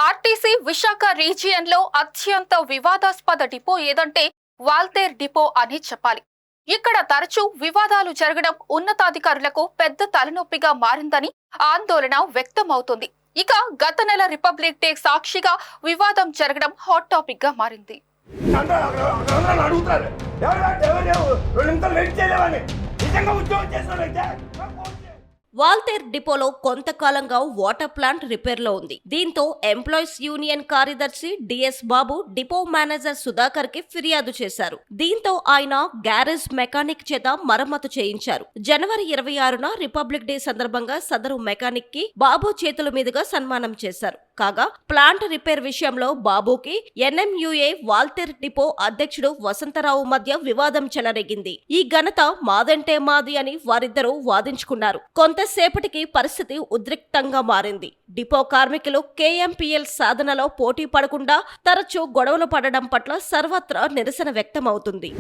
RTC Visakha region లో అత్యంత వివాదాస్పద డిపో ఏదంటే వాల్తేర్ డిపో అని చెప్పాలి. ఇక్కడ తరచూ వివాదాలు జరగడం ఉన్నతాధికారులకు పెద్ద తలనొప్పిగా మారిందని ఆందోళన వ్యక్తమవుతుంది. ఇక గత నెల రిపబ్లిక్ డే సాక్షిగా వివాదం జరగడం హాట్ టాపిక్ గా మారింది. వాల్తేర్ డిపోలో కొంతకాలంగా వాటర్ ప్లాంట్ రిపేర్లో ఉంది. దీంతో ఎంప్లాయీస్ యూనియన్ కార్యదర్శి డిఎస్ బాబు డిపో మేనేజర్ సుధాకర్ కి ఫిర్యాదు చేశారు. దీంతో ఆయన గ్యారేజ్ మెకానిక్ చేత మరమ్మతు చేయించారు. జనవరి 26న రిపబ్లిక్ డే సందర్భంగా సదరు మెకానిక్ కి బాబు చేతుల మీదుగా సన్మానం చేశారు. కాగా ప్లాంట్ రిపేర్ విషయంలో బాబుకి ఎన్ఎంయుఏ వాల్తేర్ డిపో అధ్యక్షుడు వసంతరావు మధ్య వివాదం చెలరేగింది. ఈ ఘనత మాదంటే మాది అని వారిద్దరూ వాదించుకున్నారు. కొంతసేపటికి పరిస్థితి ఉద్రిక్తంగా మారింది. డిపో కార్మికులు కేఎంపీఎల్ సాధనలో పోటీ పడకుండా తరచూ గొడవలు పడడం పట్ల సర్వత్రా నిరసన వ్యక్తమవుతుంది.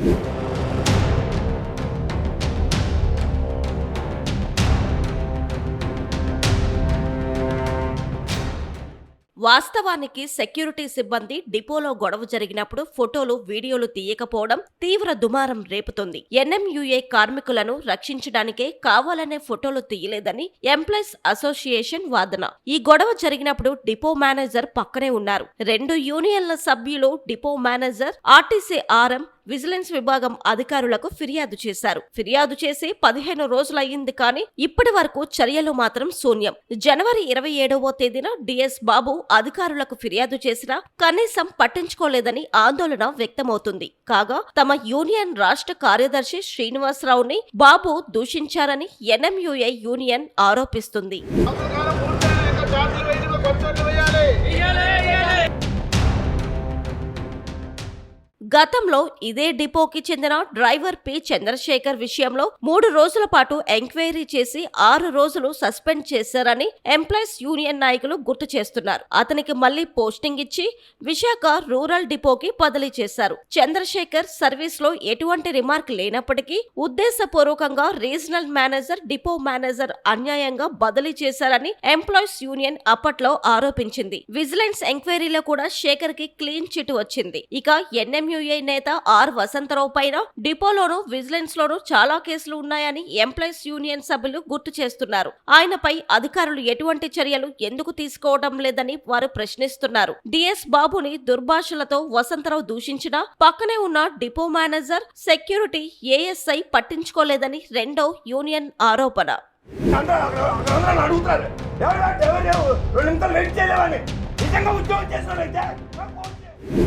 వాస్తవానికి సెక్యూరిటీ సిబ్బంది డిపోలో గొడవ జరిగినప్పుడు ఫోటోలు, వీడియోలు తీయకపోవడం తీవ్ర దుమారం రేపుతోంది. ఎన్ఎంయుఏ కార్మికులను రక్షించడానికే కావాలనే ఫోటోలు తీయలేదని ఎంప్లాయీస్ అసోసియేషన్ వాదన. ఈ గొడవ జరిగినప్పుడు డిపో మేనేజర్ పక్కనే ఉన్నారు. 2 యూనియన్ల సభ్యులు depot manager, RTC RM, vigilance విభాగం అధికారులకు ఫిర్యాదు చేశారు. ఫిర్యాదు చేసి 15 రోజులయ్యింది కానీ ఇప్పటి వరకు చర్యలు మాత్రం శూన్యం. జనవరి 27వ తేదీన డిఎస్ బాబు అధికారులకు ఫిర్యాదు చేసినా కనీసం పట్టించుకోలేదని ఆందోళన వ్యక్తమవుతుంది. కాగా తమ యూనియన్ రాష్ట్ర కార్యదర్శి శ్రీనివాసరావుని బాబు దూషించారని ఎన్ఎంయుఏ యూనియన్ ఆరోపిస్తుంది. గతంలో ఇదే డిపోకి చెందిన డ్రైవర్ పి చంద్రశేఖర్ విషయంలో 3 రోజుల పాటు ఎంక్వైరీ చేసి 6 రోజులు సస్పెండ్ చేశారని ఎంప్లాయీస్ యూనియన్ నాయకులు గుర్తు చేస్తున్నారు. అతనికి మళ్లీ పోస్టింగ్ ఇచ్చి విశాఖ రూరల్ డిపోకి బదిలీ చేశారు. చంద్రశేఖర్ సర్వీస్ లో ఎటువంటి రిమార్క్ లేనప్పటికీ ఉద్దేశపూర్వకంగా రీజనల్ మేనేజర్, డిపో మేనేజర్ అన్యాయంగా బదిలీ చేశారని ఎంప్లాయీస్ యూనియన్ అప్పట్లో ఆరోపించింది. విజిలెన్స్ ఎంక్వైరీలో కూడా శేఖర్ కి క్లీన్ చిట్ వచ్చింది. ఇక ఎన్ఎంయుఏ నేత ఆర్ వసంతరావు పైన డిపోలోను, విజిలెన్స్ లోను చాలా కేసులు ఉన్నాయని ఎంప్లాయీస్ యూనియన్ సభ్యులు గుర్తు చేస్తున్నారు. ఆయనపై అధికారులు ఎటువంటి చర్యలు ఎందుకు తీసుకోవడం లేదని వారు ప్రశ్నిస్తున్నారు. డిఎస్ బాబుని దుర్భాషలతో వసంతరావు దూషించినా పక్కనే ఉన్న డిపో మేనేజర్, సెక్యూరిటీ, ఏఎస్ఐ పట్టించుకోలేదని రెండో యూనియన్ ఆరోపణ.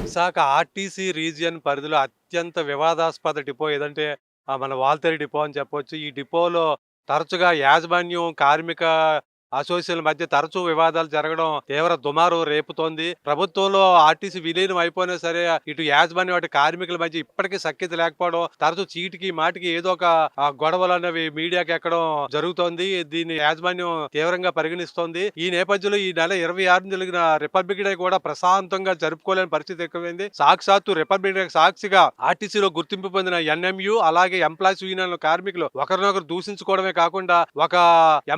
విశాఖ ఆర్టీసీ రీజియన్ పరిధిలో అత్యంత వివాదాస్పద డిపో ఏదంటే మన వాల్తేరు డిపో అని చెప్పొచ్చు. ఈ డిపోలో తరచుగా యాజమాన్యం, కార్మిక అసోసియేషన్ల మధ్య తరచూ వివాదాలు జరగడం తీవ్ర దుమారు రేపుతోంది. ప్రభుత్వంలో ఆర్టీసీ విలీనం అయిపోయినా సరే ఇటు యాజమాన్యం, అటు కార్మికుల మధ్య ఇప్పటికీ సఖ్యత లేకపోవడం, తరచూ చీటికి మాటికి ఏదో ఒక గొడవలు అనేవి మీడియాకి ఎక్కడం జరుగుతోంది. దీన్ని యాజమాన్యం తీవ్రంగా పరిగణిస్తోంది. ఈ నేపథ్యంలో ఈ నెల 26 జరిగిన రిపబ్లిక్ డే కూడా ప్రశాంతంగా జరుపుకోలేని పరిస్థితి ఎక్కువైంది. సాక్షాత్తు రిపబ్లిక్ డే సాక్షిగా ఆర్టీసీలో గుర్తింపు పొందిన ఎన్ఎంయు, అలాగే ఎంప్లాయీస్ యూనియన్ కార్మికులు ఒకరినొకరు దూషించుకోవడమే కాకుండా ఒక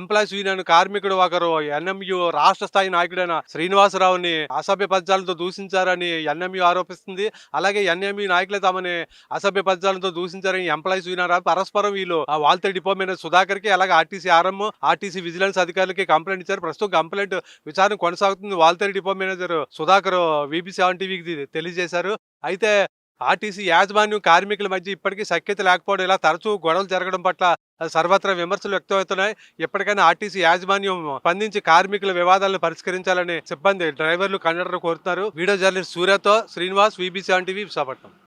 ఎంప్లాయీస్ యూనియన్ కార్మికుడు ఒకరు ఎన్ఎంయు రాష్ట్ర స్థాయి నాయకుడైన శ్రీనివాసరావుని అసభ్య పద్యాలతో దూషించారని ఎన్ఎంయు ఆరోపిస్తుంది. అలాగే ఎన్ఎంయు నాయకులే తమని అసభ్య పద్యాలతో దూషించారని ఎంప్లాయీస్ యూనియన్ పరస్పరం వీళ్ళు వాల్తేరు డిపో మేనేజర్ సుధాకర్ కి, అలాగే ఆర్టీసీ ఆర్ఎం, ఆర్టీసీ విజిలెన్స్ అధికారులకి కంప్లైంట్ ఇచ్చారు. ప్రస్తుతం కంప్లైంట్ విచారణ కొనసాగుతుంది. Waltair depot manager Sudhakar VB7 టీవీకి తెలియజేశారు. అయితే ఆర్టీసీ యాజమాన్యం, కార్మికుల మధ్య ఇప్పటికీ సఖ్యత లేకపోవడం, ఇలా తరచూ గొడవలు జరగడం పట్ల సర్వత్రా విమర్శలు వ్యక్తమవుతున్నాయి. ఎప్పటికైనా ఆర్టీసీ యాజమాన్యం స్పందించి కార్మికుల వివాదాలను పరిష్కరించాలని సిబ్బంది, డ్రైవర్లు, కండక్టర్లు కోరుతున్నారు. వీడియో జర్నలిస్ట్ సూర్యతో శ్రీనివాస్, VB7 టీవీ, విశాఖపట్నం.